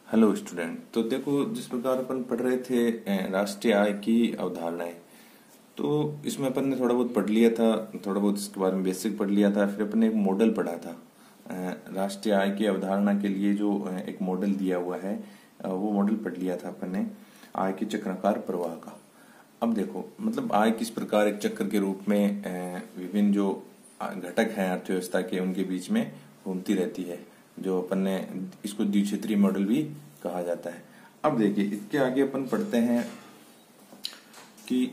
Hello student. तो देखो, जिस प्रकार अपन पढ़ रहे थे राष्ट्रीय आय की अवधारणाएं, तो इसमें अपन ने थोड़ा बहुत पढ़ लिया था, थोड़ा बहुत इसके बारे में बेसिक पढ़ लिया था। फिर अपन ने एक मॉडल पढ़ा था राष्ट्रीय आय की अवधारणा के लिए, जो एक मॉडल दिया हुआ है वो मॉडल पढ़ लिया था अपन ने आय के चक्राकार प्रवाह का। अब देखो, मतलब आय किस प्रकार एक चक्र के रूप में विभिन्न जो घटक हैं अर्थव्यवस्था के, उनके बीच में घूमती रहती है, जो अपन ने इसको द्विक्षेत्रीय मॉडल भी कहा जाता है। अब देखिए, इसके आगे अपन पढ़ते हैं कि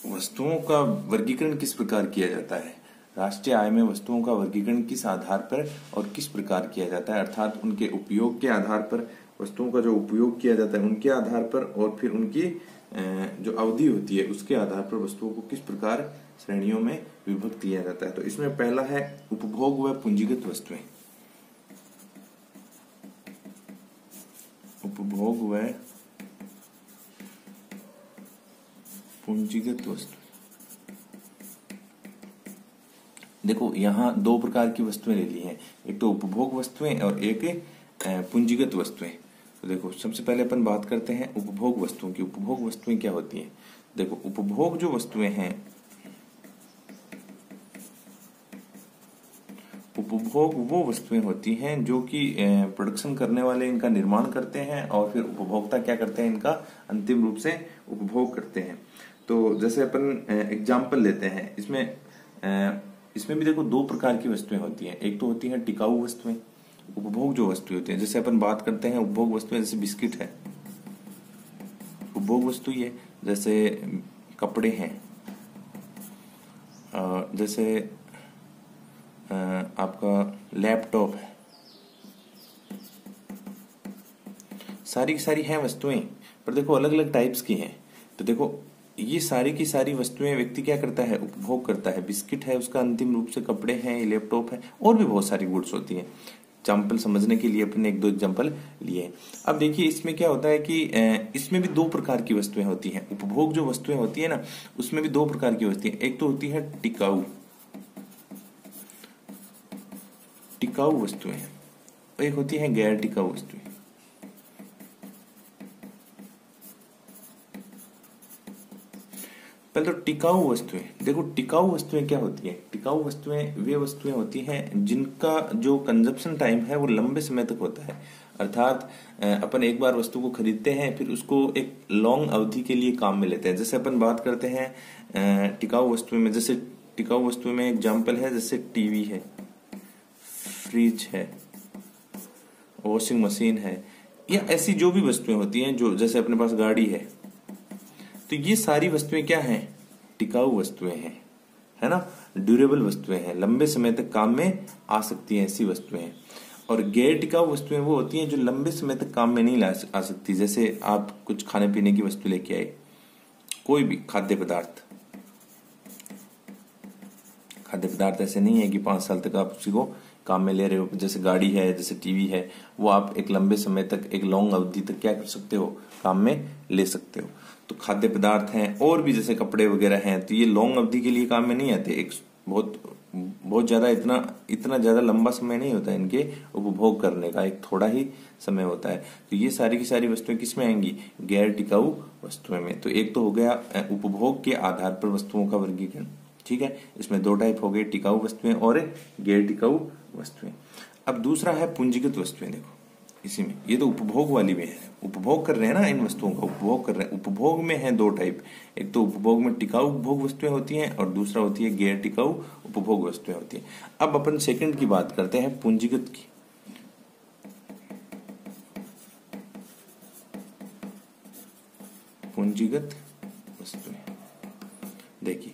वस्तुओं का वर्गीकरण किस प्रकार किया जाता है। राष्ट्रीय आय में वस्तुओं का वर्गीकरण किस आधार पर और किस प्रकार किया जाता है, अर्थात उनके उपयोग के आधार पर, वस्तुओं का जो उपयोग किया जाता है उनके आधार पर, और फिर उनकी जो अवधि होती है उसके आधार पर वस्तुओं को किस प्रकार श्रेणियों में विभक्त किया जाता है। तो इसमें पहला है उपभोग व पूंजीगत वस्तुएं। उपभोग व पूंजीगत वस्तु। देखो, यहाँ दो प्रकार की वस्तुएं ले ली हैं, एक तो उपभोग वस्तुएं और एक पूंजीगत वस्तुएं। तो देखो, सबसे पहले अपन बात करते हैं उपभोग वस्तुओं की। उपभोग वस्तुएं क्या होती हैं? देखो, उपभोग जो वस्तुएं हैं, उपभोग वो वस्तुएं होती हैं जो कि प्रोडक्शन करने वाले इनका निर्माण करते हैं और फिर उपभोक्ता क्या करते हैं, इनका अंतिम रूप से उपभोग करते हैं। तो जैसे अपन एग्जाम्पल लेते हैं, इसमें भी देखो दो प्रकार की वस्तुएं होती हैं। एक तो होती हैं टिकाऊ वस्तुएं, उपभोग जो वस्तुएं होती हैं। जैसे अपन बात करते हैं उपभोग वस्तुएं, जैसे बिस्किट है, उपभोग वस्तु ही है। जैसे कपड़े हैं, जैसे आपका लैपटॉप है, सारी की सारी हैं वस्तुएं, पर देखो अलग अलग टाइप्स की हैं। तो देखो, ये सारी की सारी वस्तुएं व्यक्ति क्या करता है, उपभोग करता है। बिस्किट है, उसका अंतिम रूप से कपड़े हैं, लैपटॉप है, और भी बहुत सारी गुड्स होती हैं। एग्जाम्पल समझने के लिए अपने एक दो एग्जाम्पल लिए। अब देखिए, इसमें क्या होता है कि इसमें भी दो प्रकार की वस्तुएं होती हैं। उपभोग जो वस्तुएं होती है ना, उसमें भी दो प्रकार की वस्तुएं। एक तो होती है टिकाऊ वस्तुएं, और एक होती है गैर टिकाऊ वस्तुएं। पहले तो टिकाऊ वस्तुएं। देखो, टिकाऊ वस्तुएं क्या होती हैं? टिकाऊ वस्तुएं वे वस्तुएं होती हैं जिनका जो कंजप्शन टाइम है वो लंबे समय तक होता है। अर्थात अपन एक बार वस्तु को खरीदते हैं, फिर उसको एक लॉन्ग अवधि के लिए काम में लेते हैं। जैसे अपन बात करते हैं टिकाऊ वस्तुएं में, जैसे टिकाऊ वस्तुएं में एग्जाम्पल है, जैसे टीवी है, फ्रिज है, वॉशिंग मशीन है, या ऐसी जो भी वस्तुएं होती हैं, जो जैसे अपने पास गाड़ी है। तो ये सारी वस्तुएं क्या हैं? टिकाऊ वस्तुएं हैं, है ना, ड्यूरेबल वस्तुएं हैं, लंबे समय तक काम में आ सकती हैं, ऐसी वस्तुएं हैं। और गैर टिकाऊ वस्तुएं वो होती हैं जो लंबे समय तक काम में नहीं आ सकती। जैसे आप कुछ खाने पीने की वस्तु लेके आए, कोई भी खाद्य पदार्थ ऐसे नहीं है कि 5 साल तक आप उसी को काम में ले रहे हो। जैसे गाड़ी है, जैसे टीवी है, वो आप एक लंबे समय तक, एक लॉन्ग अवधि तक क्या कर सकते हो, काम में ले सकते हो। तो खाद्य पदार्थ हैं, और भी जैसे कपड़े वगैरह हैं, तो ये लॉन्ग अवधि के लिए काम में नहीं आते। एक बहुत ज्यादा इतना ज्यादा लंबा समय नहीं होता इनके उपभोग करने का, एक थोड़ा ही समय होता है। तो ये सारी की सारी वस्तुएं किस में आएंगी? गैर टिकाऊ वस्तुएं में। तो एक तो हो गया उपभोग के आधार पर वस्तुओं का वर्गीकरण, ठीक है। इसमें दो टाइप हो गए, टिकाऊ वस्तुएं और गैर टिकाऊ वस्तुएं। अब दूसरा है पूंजीगत वस्तुएं। देखो, इसी में ये तो उपभोग वाली में है, उपभोग कर रहे हैं ना, इन वस्तुओं का उपभोग कर रहे हैं। उपभोग में है दो टाइप, एक तो उपभोग में टिकाऊ उपभोग वस्तुएं होती हैं, और दूसरा होती है गैर टिकाऊ उपभोग वस्तुएं होती हैं। अब अपन सेकंड की बात करते हैं, पूंजीगत की। पूंजीगत वस्तुएं, देखिए,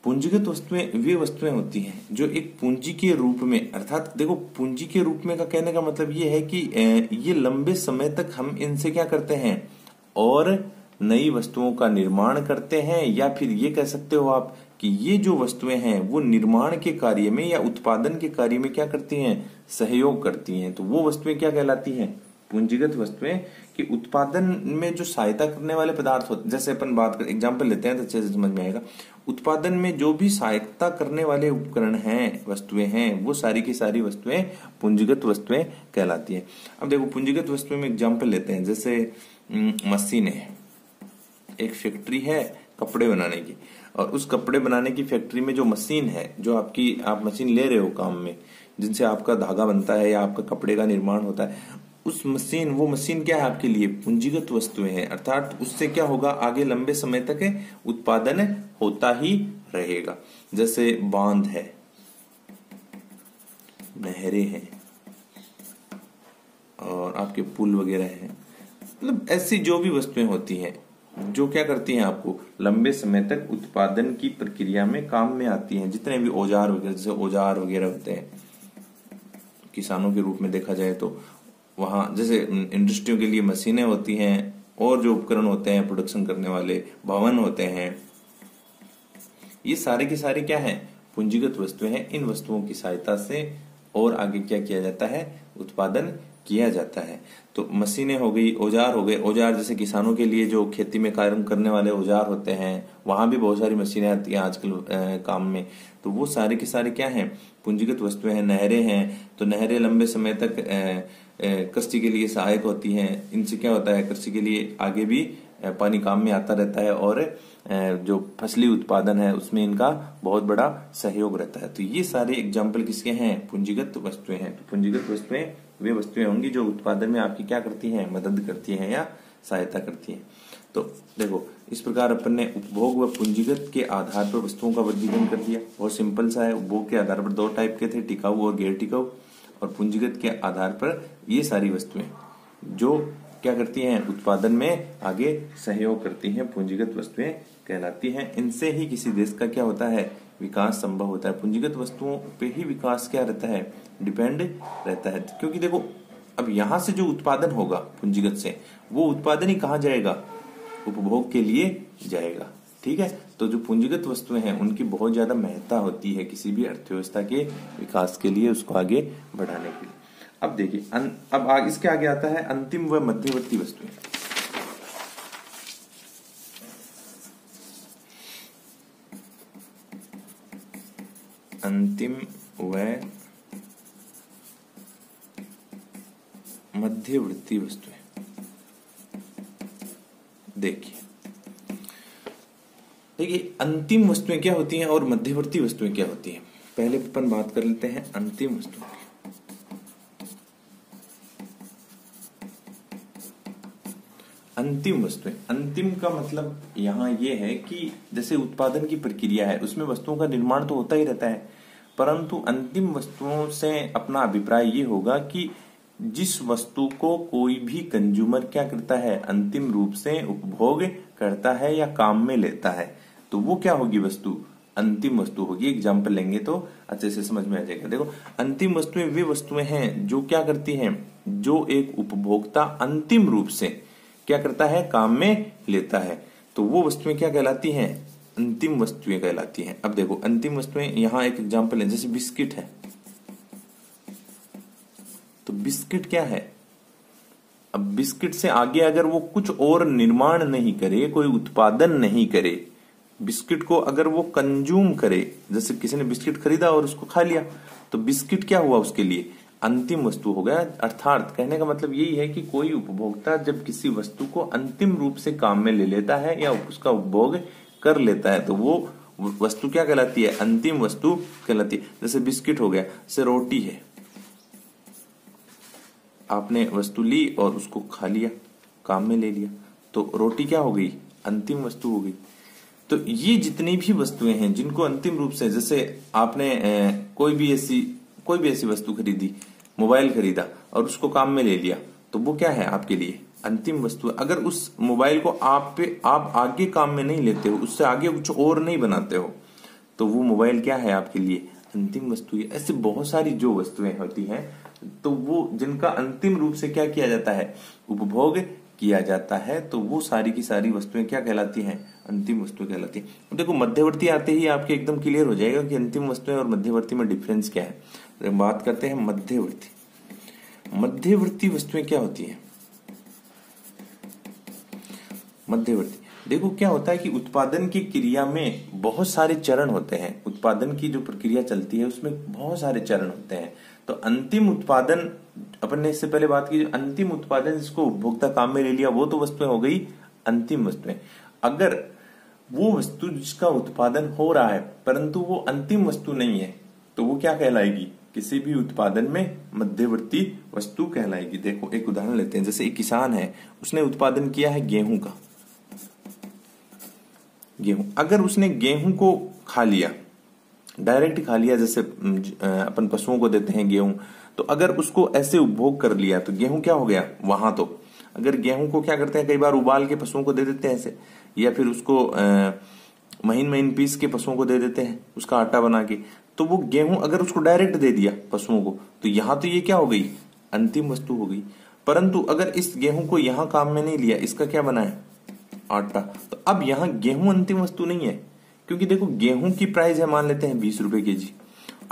पूंजीगत वस्तुएं वे वस्तुएं होती हैं जो एक पूंजी के रूप में, अर्थात देखो, पूंजी के रूप में का कहने का मतलब ये है कि ये लंबे समय तक हम इनसे क्या करते हैं, और नई वस्तुओं का निर्माण करते हैं, या फिर ये कह सकते हो आप कि ये जो वस्तुएं हैं वो निर्माण के कार्य में या उत्पादन के कार्य में क्या करती हैं, सहयोग करती हैं। तो वो वस्तुएं क्या कहलाती हैं? पूंजीगत वस्तुएं कि उत्पादन में जो सहायता करने वाले पदार्थ होते, जैसे अपन बात कर एग्जांपल लेते हैं तो अच्छे से समझ में आएगा। उत्पादन में जो भी सहायता करने वाले उपकरण हैं, वस्तुएं हैं, वो सारी की सारी वस्तुएं पूंजीगत वस्तुएं कहलाती हैं। अब देखो पूंजीगत वस्तुएं में एग्जांपल लेते हैं, जैसे मशीन है, एक फैक्ट्री है कपड़े बनाने की, और उस कपड़े बनाने की फैक्ट्री में जो मशीन है, जो आप मशीन ले रहे हो काम में, जिनसे आपका धागा बनता है या आपका कपड़े का निर्माण होता है, वो मशीन क्या है आपके लिए? पूंजीगत वस्तुएं हैं। अर्थात उससे क्या होगा, आगे लंबे समय तक उत्पादन होता ही रहेगा। जैसे बांध है, नहरें हैं, और आपके पुल वगैरह हैं, मतलब ऐसी जो भी वस्तुएं होती हैं जो क्या करती हैं, आपको लंबे समय तक उत्पादन की प्रक्रिया में काम में आती हैं। जितने भी औजार वगैरह, जैसे औजार वगैरह होते हैं किसानों के रूप में देखा जाए तो, वहां जैसे इंडस्ट्रियों के लिए मशीनें होती हैं, और जो उपकरण होते हैं प्रोडक्शन करने वाले, भवन होते हैं, ये सारे के सारे क्या है? पूंजीगत वस्तुएं हैं। इन वस्तुओं की सहायता से और आगे क्या किया जाता है? उत्पादन किया जाता है। तो मशीनें हो गई, औजार हो गए। औजार जैसे किसानों के लिए जो खेती में कार्य करने वाले औजार होते हैं, वहां भी बहुत सारी मशीनें आती हैं आजकल काम में। तो वो सारे के सारे क्या हैं? पूंजीगत वस्तुएं हैं। नहरें हैं, तो नहरें लंबे समय तक कृषि के लिए सहायक होती हैं। इनसे क्या होता है? कृषि के लिए आगे भी पानी काम में आता रहता है, और जो फसली उत्पादन है उसमें इनका बहुत बड़ा सहयोग रहता है। तो ये सारे एग्जाम्पल किसके हैं? पूंजीगत वस्तुएं हैं। तो पूंजीगत वस्तुएं वे वस्तुएं होंगी जो उत्पादन में आपकी क्या करती हैं? मदद करती हैं या सहायता करती हैं। तो देखो, इस प्रकार अपन ने उपभोग व पूंजीगत के आधार पर वस्तुओं का वर्गीकरण कर दिया। बहुत सिंपल सा है। उपभोग के आधार पर दो टाइप के थे, टिकाऊ और गैर टिकाऊ, और पूंजीगत के आधार पर ये सारी वस्तुएं जो क्या करती हैं? उत्पादन में आगे सहयोग करती हैं, पूंजीगत वस्तुएं कहलाती हैं। इनसे ही किसी देश का क्या होता है? विकास संभव होता है। पूंजीगत वस्तुओं पे ही विकास क्या रहता है? डिपेंड रहता है। क्योंकि देखो, अब यहां से जो उत्पादन होगा पूंजीगत से, वो उत्पादन ही कहाँ जाएगा? उपभोग के लिए जाएगा। ठीक है, तो जो पूंजीगत वस्तुएं हैं उनकी बहुत ज्यादा महत्ता होती है किसी भी अर्थव्यवस्था के विकास के लिए, उसको आगे बढ़ाने के लिए। अब देखिए, अब इसके आगे आता है अंतिम व मध्यवर्ती वस्तुएं। अंतिम व मध्यवर्ती वस्तुएं। देखिए अंतिम वस्तुएं क्या होती हैं और मध्यवर्ती वस्तुएं क्या होती हैं। पहले अपन बात कर लेते हैं अंतिम वस्तुओं की। अंतिम वस्तुएं, अंतिम का मतलब यहाँ ये है कि जैसे उत्पादन की प्रक्रिया है उसमें वस्तुओं का निर्माण तो होता ही रहता है, परंतु अंतिम वस्तुओं से अपना अभिप्राय ये होगा कि जिस वस्तु को कोई भी कंज्यूमर क्या करता है? अंतिम रूप से उपभोग करता है या काम में लेता है, तो वो क्या होगी? वस्तु अंतिम वस्तु होगी। एग्जाम्पल लेंगे तो अच्छे से समझ में आ जाएगा। देखो, अंतिम वस्तुएं वे वस्तुएं हैं जो क्या करती हैं? जो एक उपभोक्ता अंतिम रूप से क्या करता है? काम में लेता है, तो वो वस्तुएं क्या कहलाती हैं? अंतिम वस्तुएं कहलाती हैं। अब देखो, अंतिम वस्तुएं यहाँ एक एग्जाम्पल है, जैसे बिस्किट है। तो बिस्किट क्या है? अब बिस्किट से आगे अगर वो कुछ और निर्माण नहीं करे, कोई उत्पादन नहीं करे, बिस्किट को अगर वो कंज्यूम करे, जैसे किसी ने बिस्किट खरीदा और उसको खा लिया, तो बिस्किट क्या हुआ? उसके लिए अंतिम वस्तु हो गया। अर्थात कहने का मतलब यही है कि कोई उपभोक्ता जब किसी वस्तु को अंतिम रूप से काम में ले लेता है या उसका उपभोग कर लेता है, तो वो वस्तु क्या कहलाती है? अंतिम वस्तु कहलाती है। जैसे बिस्किट हो गया, जैसे रोटी है, आपने वस्तु ली और उसको खा लिया, काम में ले लिया, तो रोटी क्या हो गई? अंतिम वस्तु हो गई। तो ये जितनी भी वस्तुएं हैं जिनको अंतिम रूप से, जैसे आपने कोई भी ऐसी वस्तु खरीदी, मोबाइल खरीदा और उसको काम में ले लिया, तो वो क्या है आपके लिए? अंतिम वस्तु। अगर उस मोबाइल को आप आगे काम में नहीं लेते हो, उससे आगे कुछ और नहीं बनाते हो, तो वो मोबाइल क्या है आपके लिए? अंतिम वस्तु है। ऐसे बहुत सारी जो वस्तुएं होती हैं, तो वो जिनका अंतिम रूप से क्या किया जाता है? उपभोग किया जाता है, तो वो सारी की सारी वस्तुएं क्या कहलाती हैं? अंतिम वस्तु कहलाती है। अब देखो, मध्यवर्ती आते ही आपके एकदम क्लियर हो जाएगा कि अंतिम वस्तुएं और मध्यवर्ती में डिफरेंस क्या है। बात करते हैं मध्यवर्ती। मध्यवर्ती वस्तुएं क्या होती हैं? मध्यवर्ती, देखो क्या होता है कि उत्पादन की क्रिया में बहुत सारे चरण होते हैं। उत्पादन की जो प्रक्रिया चलती है उसमें बहुत सारे चरण होते हैं। तो अंतिम उत्पादन, अपन ने इससे पहले बात की, अंतिम उत्पादन जिसको उपभोक्ता काम में ले लिया वो तो वस्तुएं हो गई अंतिम वस्तुएं। अगर वो वस्तु जिसका उत्पादन हो रहा है परंतु वो अंतिम वस्तु नहीं है तो वो क्या कहलाएगी? किसी भी उत्पादन में मध्यवर्ती वस्तु कहलाएगी। देखो एक उदाहरण लेते हैं, जैसे एक किसान है, उसने उत्पादन किया है गेहूं का। गेहूं, अगर उसने गेहूं को खा लिया, डायरेक्ट खा लिया, जैसे अपन पशुओं को देते हैं गेहूं, तो अगर उसको ऐसे उपभोग कर लिया तो गेहूं क्या हो गया वहां। तो अगर गेहूं को क्या करते हैं, कई बार उबाल के पशुओं को दे देते हैं ऐसे, या फिर उसको महीन महीन पीस के पशुओं को दे देते हैं उसका आटा बना के, तो वो गेहूं अगर उसको डायरेक्ट दे दिया पशुओं को तो यहां तो ये क्या हो गई? अंतिम वस्तु हो गई। परंतु अगर इस गेहूं को यहां काम में नहीं लिया, इसका क्या बना है? आटा। तो अब यहां गेहूं अंतिम वस्तु नहीं है, क्योंकि देखो गेहूं की प्राइस है मान लेते हैं 20 रुपए केजी,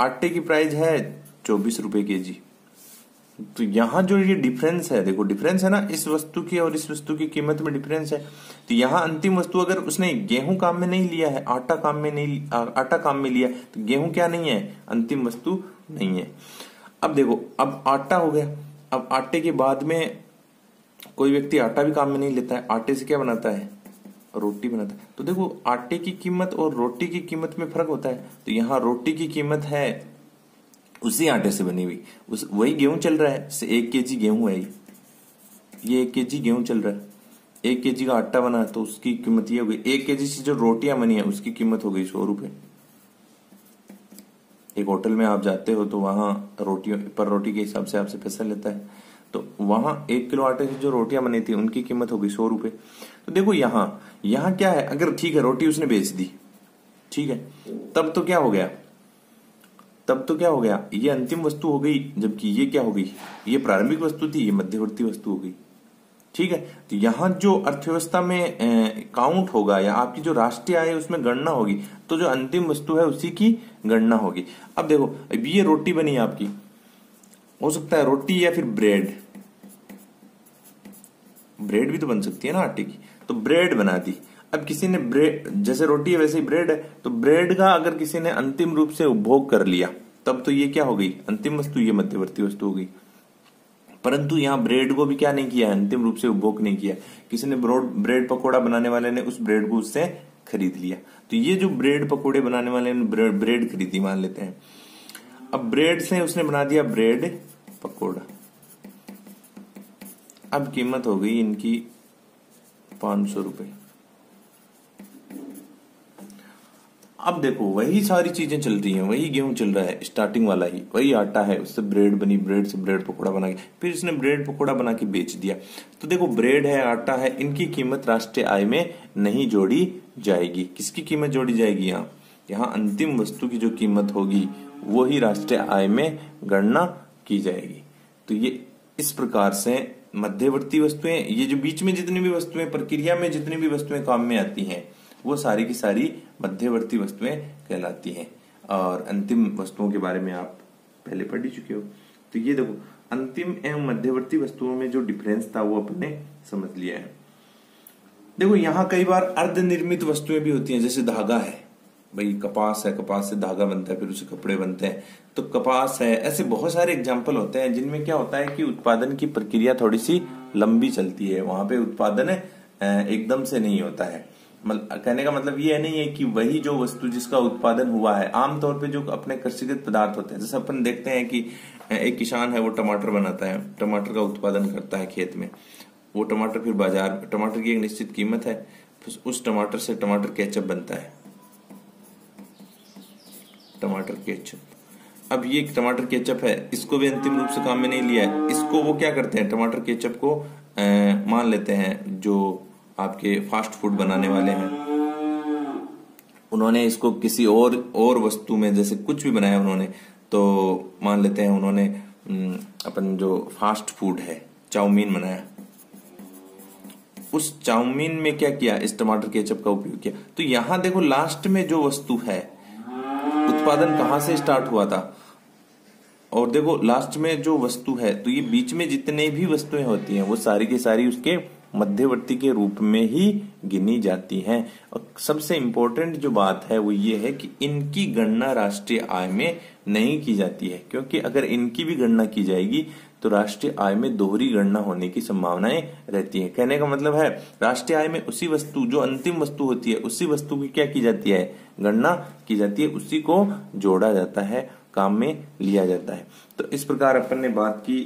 आटे की प्राइस है 24 रुपए केजी। तो यहां जो ये डिफरेंस है, देखो डिफरेंस है ना, इस वस्तु की और इस वस्तु की कीमत में डिफरेंस है। तो यहां अंतिम वस्तु, अगर उसने गेहूं काम में नहीं लिया है, आटा काम में लिया, तो गेहूं क्या नहीं है? अंतिम वस्तु नहीं है। अब देखो, अब आटा हो गया, अब आटे के बाद में कोई व्यक्ति आटा भी काम में नहीं लेता है, आटे से क्या बनाता है? रोटी बनाता है। तो देखो आटे की कीमत और रोटी की कीमत में फर्क होता है। तो यहाँ रोटी की कीमत है उसी आटे से बनी हुई, वही गेहूं चल रहा है, 1 केजी गेहूं है, ये 1 केजी गेहूं चल रहा है, 1 केजी का आटा बना तो उसकी कीमत ये हो गई। 1 केजी से जो रोटियां बनी है उसकी कीमत हो गई 100 रुपए। एक होटल में आप जाते हो तो वहां रोटियों पर रोटी के हिसाब से आपसे पैसा लेता है, तो वहां 1 किलो आटे से जो रोटियां बनी थी उनकी कीमत हो गई 100 रुपए। तो देखो यहाँ क्या है, अगर ठीक है रोटी उसने बेच दी, ठीक है, तब तो क्या हो गया? ये अंतिम वस्तु हो गई, जबकि ये क्या हो गई? ये प्रारंभिक वस्तु थी, ये मध्यवर्ती वस्तु हो गई। ठीक है, तो यहाँ जो अर्थव्यवस्था में काउंट होगा या आपकी जो राष्ट्रीय आय उसमें गणना होगी, तो जो अंतिम वस्तु है उसी की गणना होगी। अब देखो, अब ये रोटी बनी आपकी, हो सकता है रोटी या फिर ब्रेड भी तो बन सकती है ना आटे की, तो ब्रेड बना दी। अब किसी ने ब्रेड, जैसे रोटी है वैसे ही ब्रेड है, तो ब्रेड का अगर किसी ने अंतिम रूप से उपभोग कर लिया तब तो ये क्या हो गई? अंतिम वस्तु, ये मध्यवर्ती वस्तु हो गई। परंतु यहाँ ब्रेड को भी क्या नहीं किया, अंतिम रूप से उपभोग नहीं किया, किसी ने ब्रेड पकोड़ा बनाने वाले ने उस ब्रेड को उससे खरीद लिया, तो ये जो ब्रेड पकोड़े बनाने वाले ने ब्रेड खरीदी मान लेते हैं, अब ब्रेड से उसने बना दिया ब्रेड पकोड़ा। अब कीमत हो गई इनकी 500 रुपए। अब देखो वही सारी चीजें चल रही हैं, वही गेहूं चल रहा है स्टार्टिंग वाला ही, वही आटा है, उससे ब्रेड बनी, ब्रेड से ब्रेड पकोड़ा बना के फिर इसने ब्रेड पकोड़ा बना के बेच दिया। तो देखो ब्रेड है, आटा है, इनकी कीमत राष्ट्रीय आय में नहीं जोड़ी जाएगी। किसकी कीमत जोड़ी जाएगी? यहाँ अंतिम वस्तु की जो कीमत होगी वो ही राष्ट्रीय आय में गणना की जाएगी। तो ये इस प्रकार से मध्यवर्ती वस्तुएं, ये जो बीच में जितनी भी वस्तुएं, प्रक्रिया में जितनी भी वस्तुएं काम में आती हैं वो सारी की सारी मध्यवर्ती वस्तुएं कहलाती हैं। और अंतिम वस्तुओं के बारे में आप पहले पढ़ ही चुके हो। तो ये देखो अंतिम एवं मध्यवर्ती वस्तुओं में जो डिफरेंस था वो अपने समझ लिया है। देखो यहाँ कई बार अर्धनिर्मित वस्तुएं भी होती हैं, जैसे धागा है, भाई कपास है, कपास से धागा बनता है, फिर उसे कपड़े बनते हैं, तो कपास है, ऐसे बहुत सारे एग्जाम्पल होते हैं जिनमें क्या होता है कि उत्पादन की प्रक्रिया थोड़ी सी लंबी चलती है, वहां पे उत्पादन एकदम से नहीं होता है। कहने का मतलब ये नहीं है कि वही जो वस्तु जिसका उत्पादन हुआ है, आमतौर पे जो अपने कृषिगत पदार्थ होते हैं, जैसे अपन देखते हैं कि एक किसान है वो टमाटर बनाता है, टमाटर का उत्पादन करता है खेत में, वो टमाटर फिर बाजार, टमाटर की एक निश्चित कीमत है, फिर उस टमाटर से टमाटर केचप बनता है, टमाटर केचप। अब ये टमाटर केचप है, इसको भी अंतिम रूप से काम में नहीं लिया है, इसको वो क्या करते हैं, टमाटर केचप को मान लेते हैं जो आपके फास्ट फूड बनाने वाले हैं, उन्होंने इसको किसी और वस्तु में जैसे कुछ भी बनाया उन्होंने, तो मान लेते हैं उन्होंने अपन जो फास्ट फूड है चाउमीन बनाया, उस चाउमीन में क्या किया, इस टमाटर केचप का उपयोग किया। तो यहां देखो लास्ट में जो वस्तु है, उत्पादन कहां से स्टार्ट हुआ था, और देखो लास्ट में जो वस्तु है, तो ये बीच में जितने भी वस्तुएं होती हैं वो सारी की सारी उसके मध्यवर्ती के रूप में ही गिनी जाती हैं। और सबसे इंपॉर्टेंट जो बात है वो ये है कि इनकी गणना राष्ट्रीय आय में नहीं की जाती है, क्योंकि अगर इनकी भी गणना की जाएगी तो राष्ट्रीय आय में दोहरी गणना होने की संभावनाएं रहती है। कहने का मतलब है राष्ट्रीय आय में उसी वस्तु, जो अंतिम वस्तु होती है, उसी वस्तु की क्या की जाती है, गणना की जाती है, उसी को जोड़ा जाता है, काम में लिया जाता है। तो इस प्रकार अपन ने बात की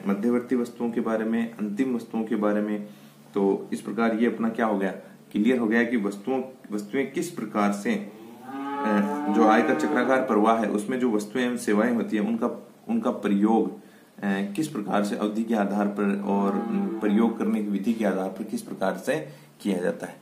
मध्यवर्ती वस्तुओं के बारे में, अंतिम वस्तुओं के बारे में। तो इस प्रकार ये अपना क्या हो गया, क्लियर हो गया कि वस्तुएं किस प्रकार से जो आय का चक्राकार प्रवाह है उसमें जो वस्तुएं एवं सेवाएं होती है उनका प्रयोग किस प्रकार से अवधि के आधार पर और प्रयोग करने की विधि के आधार पर किस प्रकार से किया जाता है।